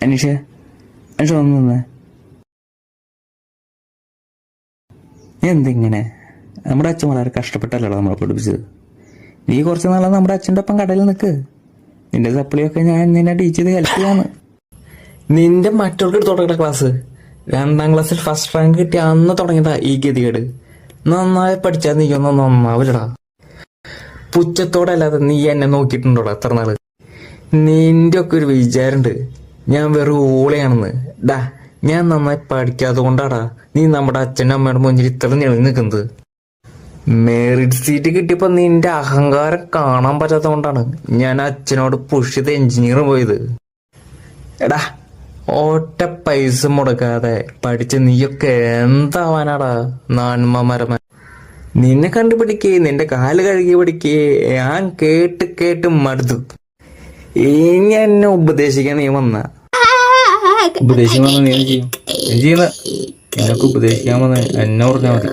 അനീഷ അനീഷ വന്നു നിന്നേ. എന്തിങ്ങനെ? നമ്മുടെ അച്ഛൻ വളരെ കഷ്ടപ്പെട്ടല്ലോ നമ്മളെ പഠിപ്പിച്ചത്. നീ കുറച്ച് നാളെ നമ്മുടെ അച്ഛൻ്റെ ഒപ്പം കടയിൽ നിൽക്ക്. നിന്റെ സപ്ലിയൊക്കെ ഞാൻ നിന്നെ ടീച്ച് ചെയ്ത് ഹെൽപ്പ് ചെയ്യാന്ന്. നിന്റെ മറ്റവർക്ക് തുടങ്ങിയ ക്ലാസ് 2ാം ക്ലാസ്സിൽ ഫസ്റ്റ് റാങ്ക് കിട്ടിയ അന്ന് തുടങ്ങിയതാ ഈ ഗതികേട്. നന്നായി പഠിച്ചാൽ നീ ഒന്നും നന്നാവില്ലടാ. പുച്ഛത്തോടെ അല്ലാതെ നീ എന്നെ നോക്കിയിട്ടുണ്ടോടാ എത്ര നാള്? നിന്റെ ഒക്കെ ഒരു വിചാരമുണ്ട് ഞാൻ വെറും ഊളയാണെന്ന്. ഡാ, ഞാൻ നന്നായി പഠിക്കാതെ കൊണ്ടാടാ നീ നമ്മുടെ അച്ഛൻ്റെ അമ്മയുടെ മുന്നിൽ ഇത്ര ഞെളി നിൽക്കുന്നത്. മെറിറ്റ് സീറ്റ് കിട്ടിയപ്പോ നിന്റെ അഹങ്കാരം കാണാൻ പറ്റാത്ത കൊണ്ടാണ് ഞാൻ അച്ഛനോട് പുഷ് ചെയ്ത് എഞ്ചിനീയർ പോയത്. എടാ, ഒറ്റ പൈസ മുടക്കാതെ പഠിച്ച നീയൊക്കെ എന്താവാനാടാ നന്മമരമൻ. നിന്നെ കണ്ടുപിടിക്കേ, നിന്റെ കാല് കഴുകി പിടിക്കേ. ഞാൻ കേട്ട് കേട്ട് മടുത്തു. ഇനി എന്നെ ഉപദേശിക്കാൻ നീ വന്ന ഉപദേശിക്കാൻ വന്ന നീ ചെയ്യും. നിനക്ക് ഉപദേശിക്കാൻ വന്ന എന്നെ പറഞ്ഞാൽ മതി.